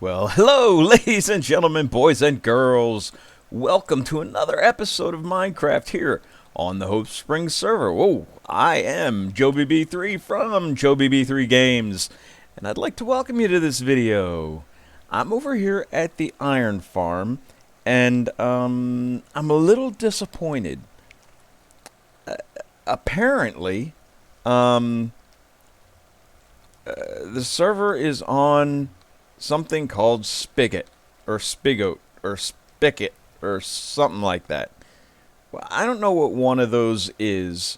Well, hello, ladies and gentlemen, boys and girls. Welcome to another episode of Minecraft here on the Hope Springs server. Whoa, I am JoeBB3 from JoeBB3 Games, and I'd like to welcome you to this video. I'm over here at the iron farm, and I'm a little disappointed. Apparently, the server is on something called Spigot or Spigot or Spigot or something like that. Well, I don't know what one of those is,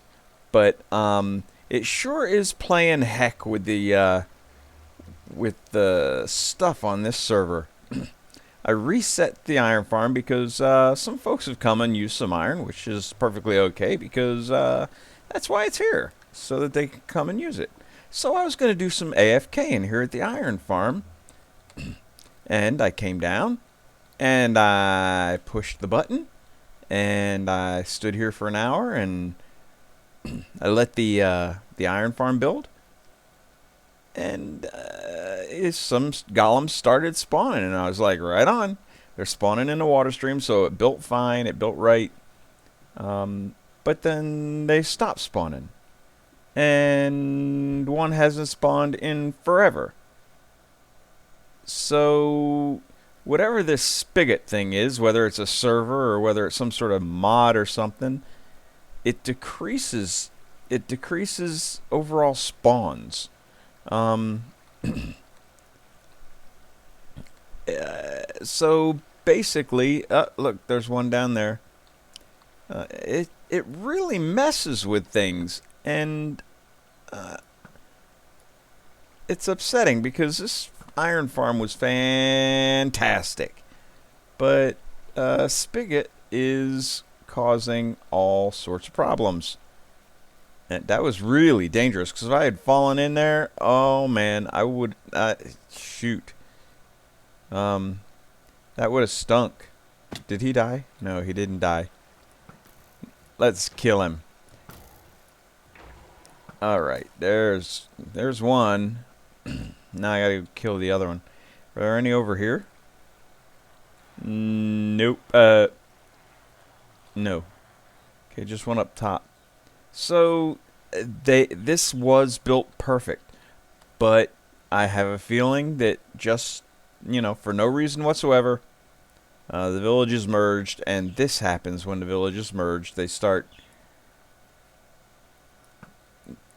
but it sure is playing heck with the stuff on this server. I reset the iron farm because some folks have come and used some iron, which is perfectly okay because that's why it's here, so that they can come and use it. So I was going to do some AFK in here at the iron farm. And I came down, and I pushed the button, and I stood here for an hour, and I let the iron farm build, and some golems started spawning, and I was like, right on. They're spawning in the water stream, so it built fine, it built right, but then they stopped spawning, and one hasn't spawned in forever. So, whatever this spigot thing is, whether it's a server or whether it's some sort of mod or something, it decreases overall spawns. So basically, look, there's one down there. It really messes with things, and it's upsetting because this iron farm was fantastic, but Spigot is causing all sorts of problems, and that was really dangerous because if I had fallen in there, oh man, I would shoot. That would have stunk. Did he die? No, he didn't die. Let's kill him. All right, there's one. Now I gotta kill the other one. Are there any over here? Nope. No. Okay, just one up top. So this was built perfect, but I have a feeling that just for no reason whatsoever, the villages merged, and this happens when the villages merge. They start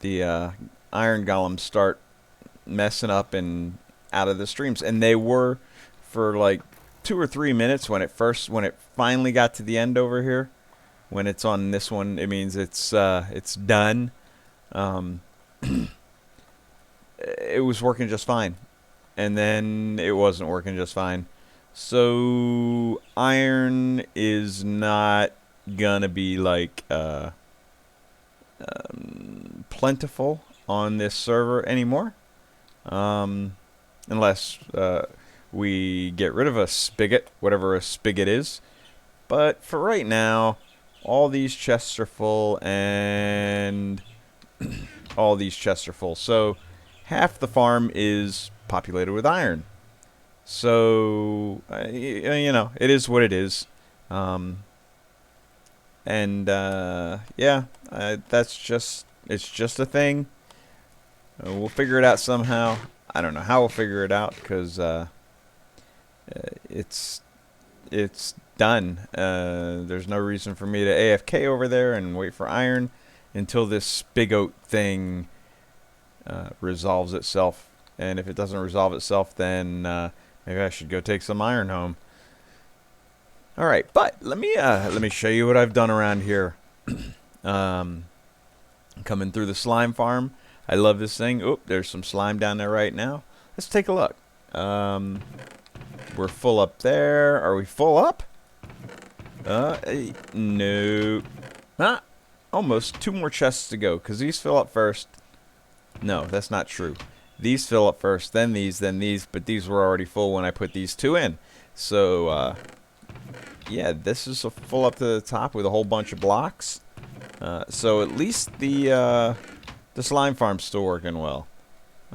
the iron golems start messing up and out of the streams, and they were for like 2 or 3 minutes when it finally got to the end over here. When it's on this one, it means it's done. It was working just fine, and then it wasn't working just fine. So iron is not gonna be like plentiful on this server anymore. Unless we get rid of a spigot, whatever a spigot is. But for right now, all these chests are full, and all these chests are full. So half the farm is populated with iron. So it is what it is. Yeah, it's just a thing. We'll figure it out somehow. I don't know how we'll figure it out because it's done. There's no reason for me to AFK over there and wait for iron until this spigot thing resolves itself. And if it doesn't resolve itself, then maybe I should go take some iron home. All right, but let me show you what I've done around here. Coming through the slime farm. I love this thing. Oop, there's some slime down there right now. Let's take a look. We're full up there. Are we full up? No. Ah, almost. 2 more chests to go, because these fill up first. No, that's not true. These fill up first, then these, but these were already full when I put these 2 in. So, yeah, this is a full up to the top with a whole bunch of blocks. So at least the slime farm's still working well.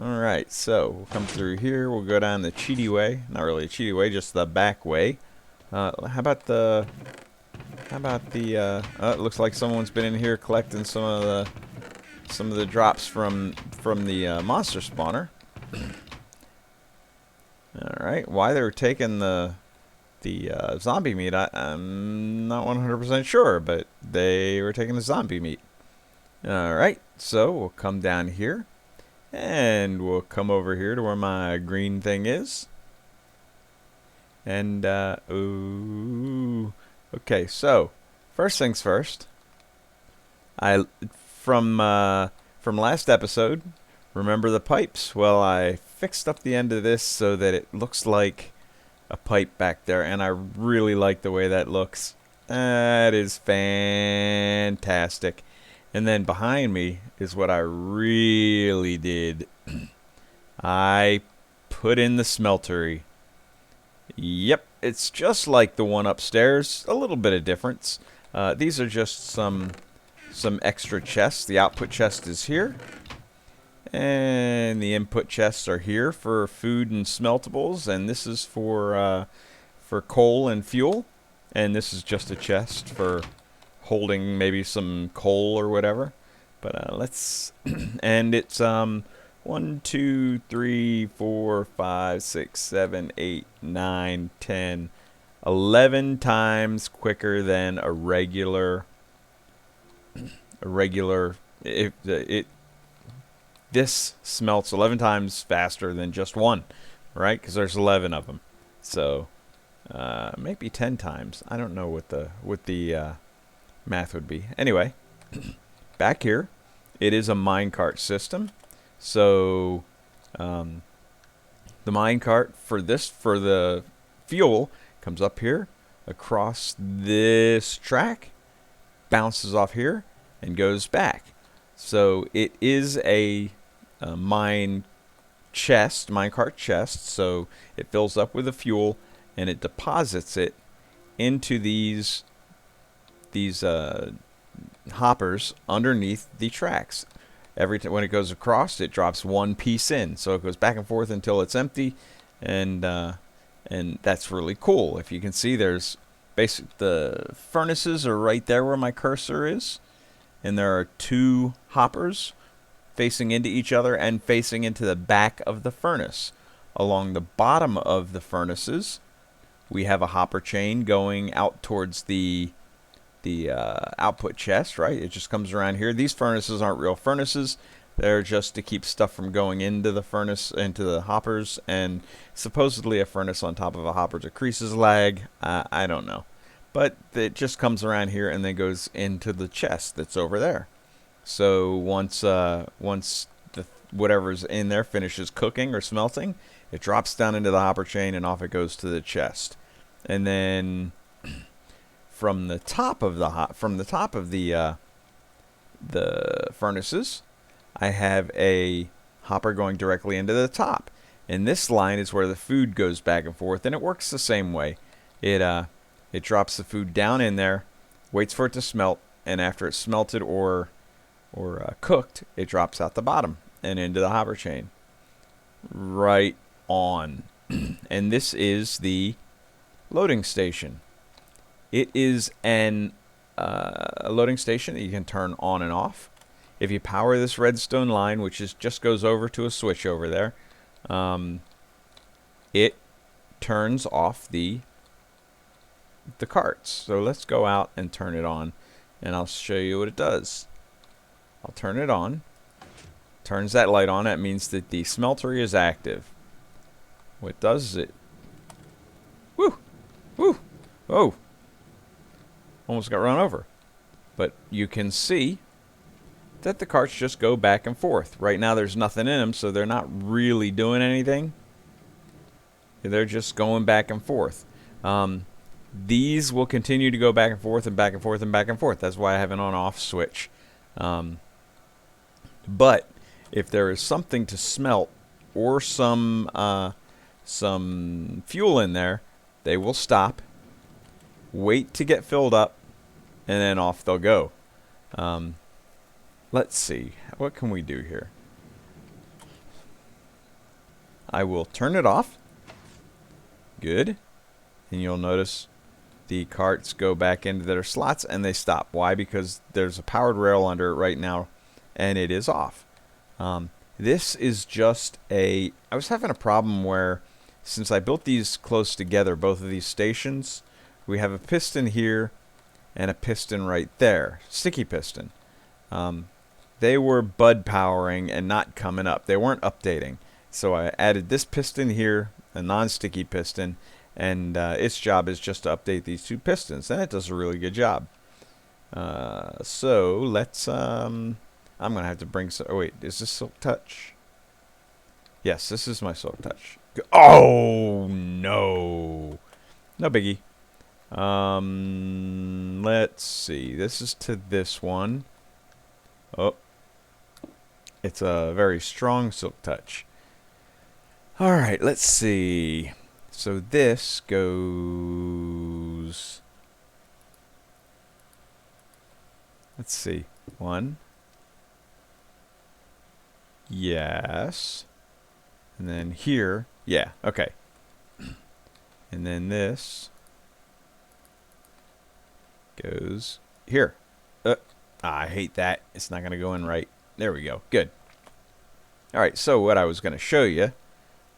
Alright, so we'll come through here. We'll go down the cheaty way. Not really a cheaty way, just the back way. How about the... it looks like someone's been in here collecting some of the drops from the monster spawner. Alright, why they were taking the zombie meat, I'm not 100% sure, but they were taking the zombie meat. Alright, so we'll come down here. And we'll come over here to where my green thing is. And, ooh. Okay, so, first things first. From last episode, remember the pipes? Well, I fixed up the end of this so that it looks like a pipe back there. And I really like the way that looks. That is fantastic. And then behind me is what I really did. I put in the smeltery. Yep, it's just like the one upstairs. A little bit of difference. These are just some extra chests. The output chest is here. And the input chests are here for food and smeltables. And this is for coal and fuel. And this is just a chest for holding maybe some coal or whatever. But let's and it's 1 2 3 4 5 6 7 8 9 10 11 times quicker than a regular this smelts 11 times faster than just one, right? Because there's 11 of them. So maybe 10 times. I don't know what the math would be. Anyway, back here, it is a minecart system. So the minecart for the fuel comes up here across this track, bounces off here, and goes back. So it is a minecart chest. So it fills up with the fuel and it deposits it into these hoppers underneath the tracks. When it goes across, it drops one piece in, so it goes back and forth until it's empty, and that's really cool. If you can see, there's the furnaces are right there where my cursor is, and there are two hoppers facing into each other and facing into the back of the furnace. Along the bottom of the furnaces, we have a hopper chain going out towards the output chest, right? It just comes around here. These furnaces aren't real furnaces. They're just to keep stuff from going into the furnace, into the hoppers, and supposedly a furnace on top of a hopper decreases lag. I don't know. But it just comes around here and then goes into the chest that's over there. So once whatever's in there finishes cooking or smelting, it drops down into the hopper chain and off it goes to the chest. And then from the top of the furnaces, I have a hopper going directly into the top. And this line is where the food goes back and forth, and it works the same way. It drops the food down in there, waits for it to smelt, and after it's smelted or cooked, it drops out the bottom and into the hopper chain. Right on. And this is the loading station. It is a loading station that you can turn on and off. If you power this redstone line, which just goes over to a switch over there, it turns off the carts. So let's go out and turn it on, and I'll show you what it does. I'll turn it on. Turns that light on. That means that the smeltery is active. What it does is it... Woo! Woo! Oh! Almost got run over. But you can see that the carts just go back and forth. Right now there's nothing in them, so they're not really doing anything. They're just going back and forth. These will continue to go back and forth and back and forth and back and forth. That's why I have an on-off switch. But if there is something to smelt or some fuel in there, they will stop, wait to get filled up, and then off they'll go. Let's see. What can we do here? I will turn it off. Good. And you'll notice the carts go back into their slots and they stop. Why? Because there's a powered rail under it right now and it is off. This is just I was having a problem where, since I built these close together, both of these stations, we have a piston here and a piston right there, sticky piston. They were bud powering and not coming up. They weren't updating. So I added this piston here, a non-sticky piston, and its job is just to update these two pistons, and it does a really good job. So let's, I'm going to have to bring some, oh wait, is this Silk Touch? Yes, this is my Silk Touch. Oh, no. No biggie. Let's see. This is to this one. Oh. It's a very strong Silk Touch. Alright, let's see. So this goes... Let's see. One. Yes. And then here. Yeah, okay. And then this goes here. I hate that. It's not going to go in right. There we go. Good. Alright, so what I was going to show you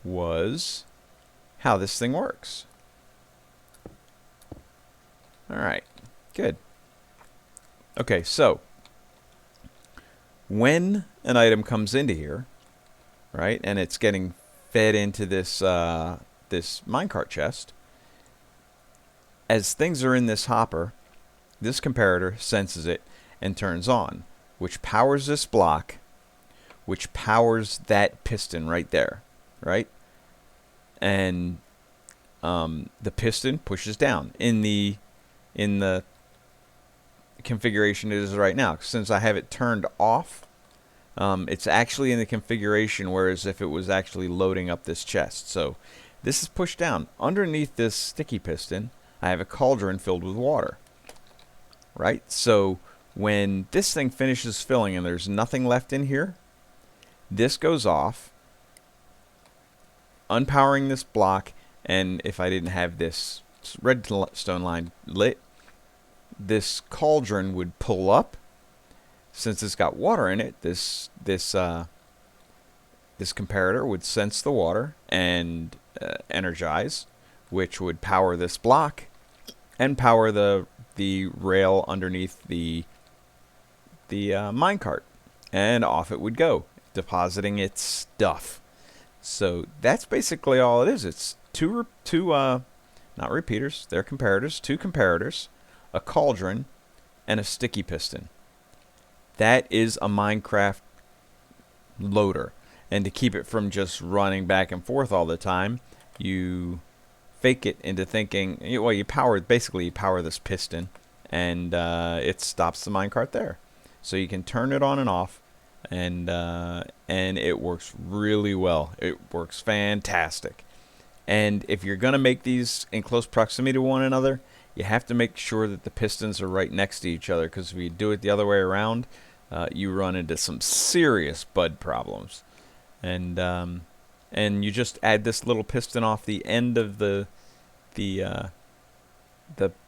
was how this thing works. Alright, good. Okay, so when an item comes into here, right, and it's getting fed into this this minecart chest, as things are in this hopper, this comparator senses it and turns on, which powers this block, which powers that piston right there, right? And the piston pushes down in the configuration it is right now. Since I have it turned off, it's actually in the configuration whereas if it was actually loading up this chest. So this is pushed down. Underneath this sticky piston, I have a cauldron filled with water, right? So when this thing finishes filling and there's nothing left in here, this goes off, unpowering this block, and if I didn't have this redstone line lit, this cauldron would pull up. Since it's got water in it, this comparator would sense the water and energize, which would power this block and power the rail underneath the minecart, and off it would go, depositing its stuff. So that's basically all it is. It's two not repeaters, they're comparators, two comparators, a cauldron, and a sticky piston. That is a Minecraft loader. And to keep it from just running back and forth all the time, you fake it into thinking, well, you power this piston, and it stops the minecart there. So you can turn it on and off, and it works really well. It works fantastic. And if you're going to make these in close proximity to one another, you have to make sure that the pistons are right next to each other, because if you do it the other way around, you run into some serious bud problems. And you just add this little piston off the end of the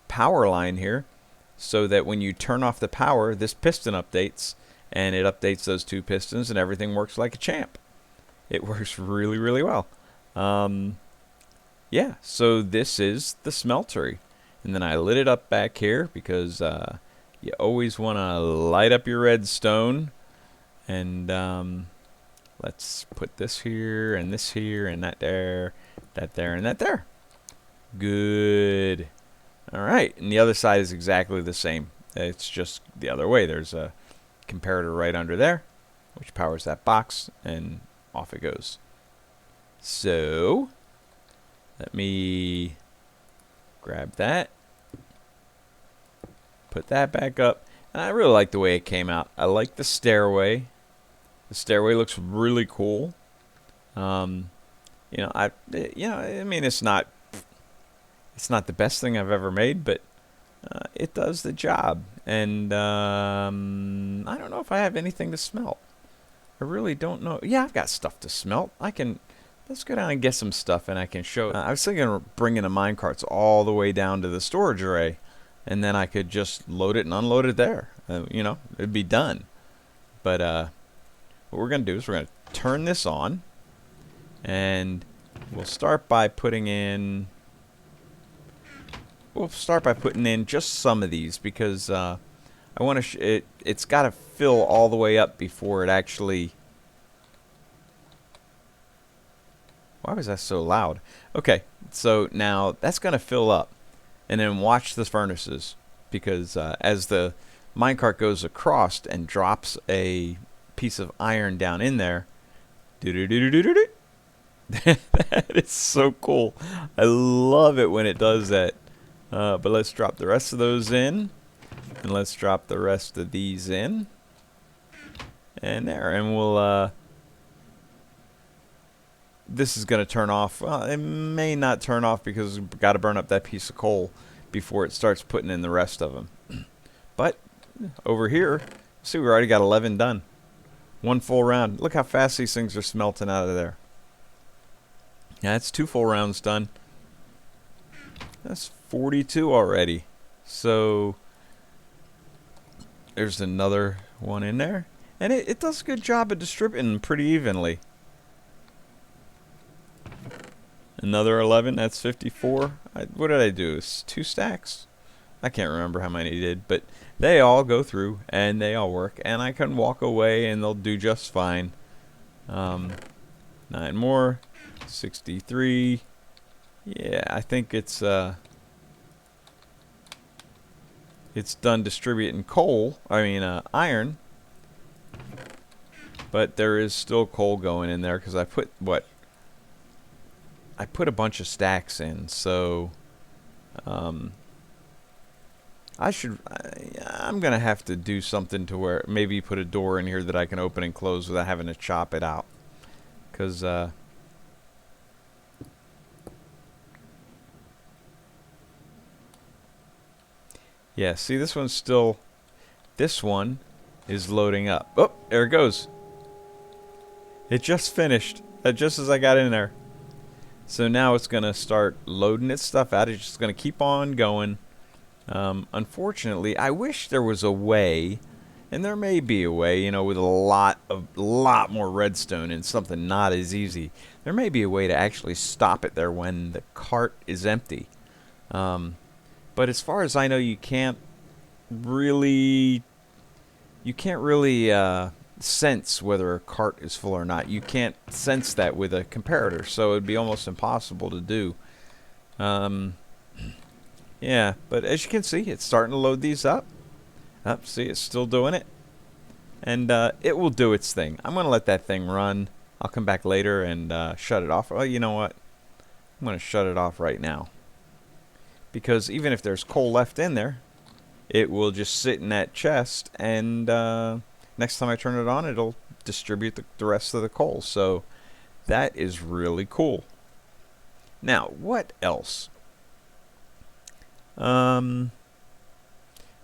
power line here, so that when you turn off the power, this piston updates, and it updates those two pistons, and everything works like a champ. It works really, really well. Yeah, so this is the Smeltery. And then I lit it up back here because you always want to light up your redstone. And let's put this here, and this here, and that there, and that there. Good. Alright, and the other side is exactly the same. It's just the other way. There's a comparator right under there, which powers that box, and off it goes. So, let me grab that, put that back up, and I really like the way it came out. I like the stairway. The stairway looks really cool. I mean, it's not the best thing I've ever made, but it does the job. And I don't know if I have anything to smelt. I really don't know. Yeah, I've got stuff to smelt. I can Let's go down and get some stuff, and I can show. I was thinking of bringing the mine carts all the way down to the storage array, and then I could just load it and unload it there. You know, it'd be done. But what we're going to do is we're going to turn this on, and we'll start by putting in. We'll start by putting in just some of these because I want to. It's got to fill all the way up before it actually. Why was that so loud? Okay, so now that's going to fill up. And then watch the furnaces. Because as the minecart goes across and drops a piece of iron down in there. That is so cool. I love it when it does that. But let's drop the rest of those in. And let's drop the rest of these in. And there. And we'll... this is going to turn off. Well, it may not turn off because we've got to burn up that piece of coal before it starts putting in the rest of them. But over here, see, we already got 11 done. One full round. Look how fast these things are smelting out of there. Yeah, that's 2 full rounds done. That's 42 already. So there's another one in there. And it does a good job of distributing pretty evenly. Another 11, that's 54. What did I do? 2 stacks? I can't remember how many I did, but they all go through and they all work, and I can walk away and they'll do just fine. 9 more, 63. Yeah, I think it's done distributing coal. I mean iron, but there is still coal going in there because I put what? I put a bunch of stacks in, so I'm gonna have to do something to where maybe put a door in here that I can open and close without having to chop it out, because yeah, see, this one is loading up. Oh, there it goes. It just finished just as I got in there. So now it's going to start loading its stuff out. It's just going to keep on going. Unfortunately, I wish there was a way, and there may be a way, you know, with a lot more redstone and something not as easy. There may be a way to actually stop it there when the cart is empty. But as far as I know, you can't really sense whether a cart is full or not. You can't sense that with a comparator, so it'd be almost impossible to do. Yeah, but as you can see, it's starting to load these up. See, it's still doing it. And it will do its thing. I'm going to let that thing run. I'll come back later and shut it off. Well, you know what? I'm going to shut it off right now. Because even if there's coal left in there, it will just sit in that chest, and next time I turn it on, it'll distribute the rest of the coal. So that is really cool. Now, what else?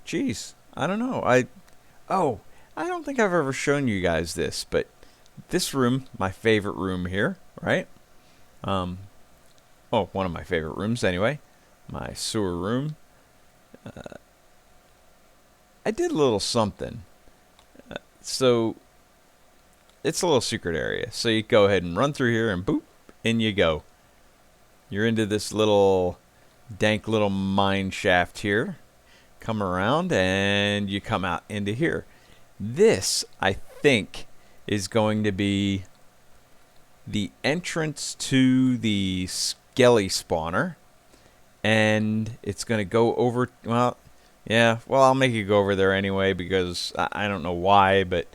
Geez, I don't know. I don't think I've ever shown you guys this, but this room, my favorite room here, right? One of my favorite rooms anyway. My sewer room. I did a little something. So it's a little secret area. So you go ahead and run through here and boop, in you go. You're into this little dank little mine shaft here. Come around and you come out into here. This, I think, is going to be the entrance to the skelly spawner. And it's going to go over, well, yeah, well, I'll make you go over there anyway because I don't know why, but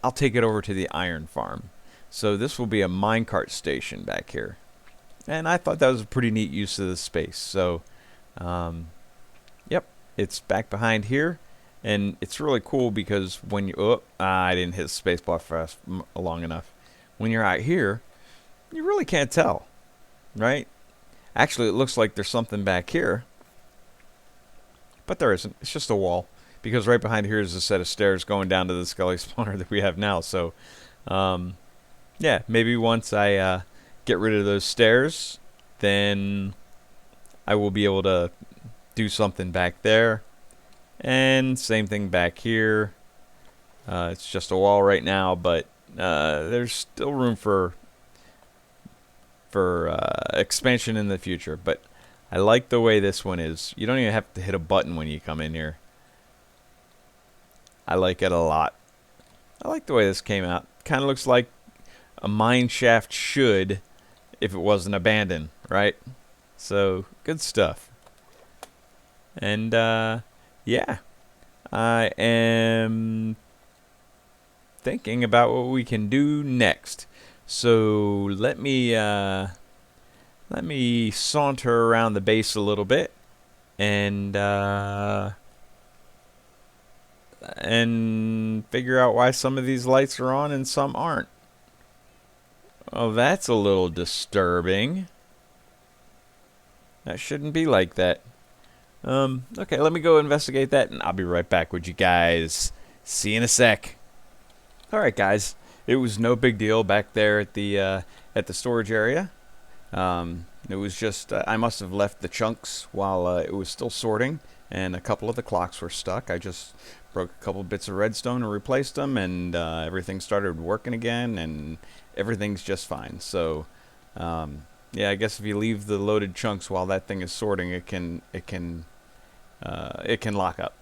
I'll take it over to the iron farm. So this will be a minecart station back here. And I thought that was a pretty neat use of the space. So, yep, it's back behind here. And it's really cool because when you, I didn't hit the space bar fast long enough. When you're out here, you really can't tell, right? Actually, it looks like there's something back here. But there isn't. It's just a wall. Because right behind here is a set of stairs going down to the skelly spawner that we have now. So, yeah, maybe once I get rid of those stairs, then I will be able to do something back there. And same thing back here. It's just a wall right now, but there's still room for expansion in the future. But I like the way this one is. You don't even have to hit a button when you come in here. I like it a lot. I like the way this came out. Kind of looks like a mine shaft should if it wasn't abandoned, right? So, good stuff. And, yeah. I am thinking about what we can do next. So, let me saunter around the base a little bit and figure out why some of these lights are on and some aren't. Oh, that's a little disturbing. That shouldn't be like that. Okay, let me go investigate that, and I'll be right back with you guys. See you in a sec. Alright, guys. It was no big deal back there at the storage area. It was just, I must have left the chunks while it was still sorting, and a couple of the clocks were stuck. I just broke a couple bits of redstone and replaced them, and everything started working again, and everything's just fine. So, yeah, I guess if you leave the loaded chunks while that thing is sorting, it can lock up.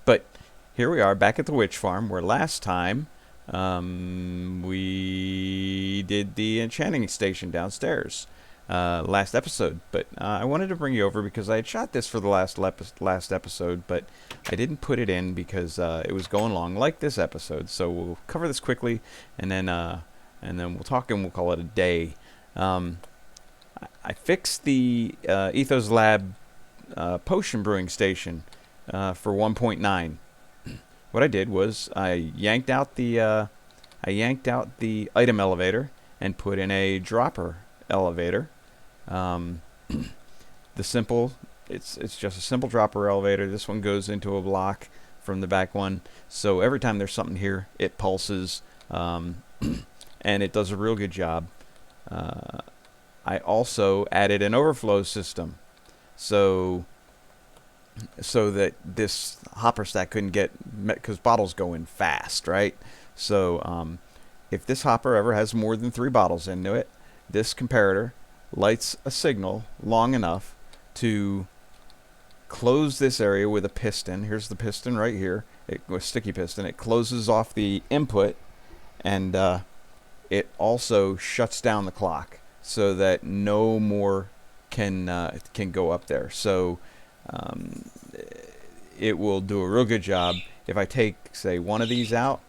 But here we are back at the witch farm, where last time we did the enchanting station downstairs. Last episode, but I wanted to bring you over because I had shot this for the last episode, but I didn't put it in because it was going long like this episode. So we'll cover this quickly, and then we'll talk and we'll call it a day. I fixed the EthosLab potion brewing station for 1.9. What I did was I yanked out the item elevator and put in a dropper elevator. It's just a simple dropper elevator. This one goes into a block from the back one, so every time there's something here, it pulses, and it does a real good job. I also added an overflow system, so that this hopper stack couldn't get met, because bottles go in fast, right? So if this hopper ever has more than 3 bottles into it, this comparator lights a signal long enough to close this area with a piston. Here's the piston right here. It was sticky piston. It closes off the input, and it also shuts down the clock so that no more can go up there. So it will do a real good job. If I take, say, one of these out,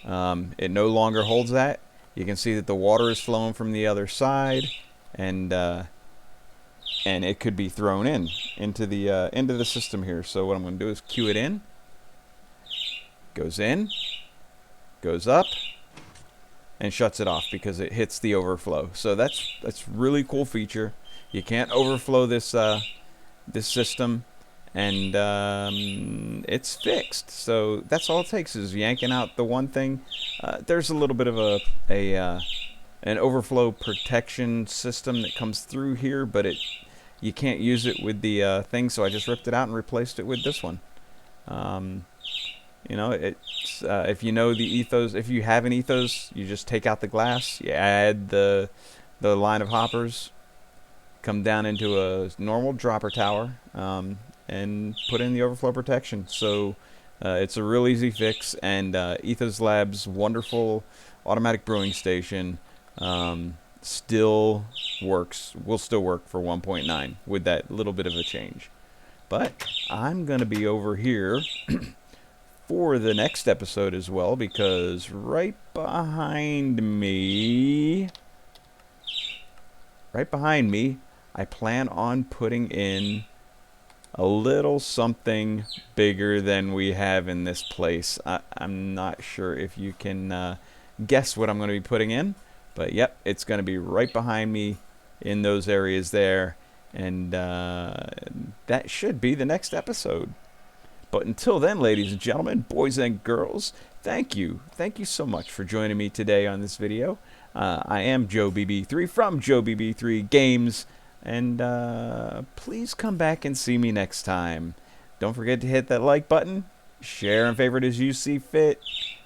it no longer holds that. You can see that the water is flowing from the other side, and it could be thrown into the system here. So what I'm going to do is cue it in. Goes in, goes up, and shuts it off because it hits the overflow. So that's really cool feature. You can't overflow this this system, and it's fixed. So that's all it takes is yanking out the one thing. There's a little bit of an overflow protection system that comes through here, but you can't use it with the thing. So I just ripped it out and replaced it with this one. You know, it's if you know the ethos, if you have an ethos, you just take out the glass, you add the line of hoppers, come down into a normal dropper tower, and put in the overflow protection. So it's a real easy fix, and EthosLab's wonderful automatic brewing station still works, will still work for 1.9 with that little bit of a change. But I'm going to be over here for the next episode as well, because right behind me, I plan on putting in a little something bigger than we have in this place. I'm not sure if you can guess what I'm going to be putting in, but yep, it's going to be right behind me in those areas there, and that should be the next episode. But until then, ladies and gentlemen, boys and girls, thank you so much for joining me today on this video. I am Joe BB3 from Joe BB3 Games, and please come back and see me next time. Don't forget to hit that like button, share and favorite as you see fit.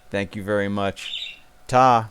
Thank you very much. Ta.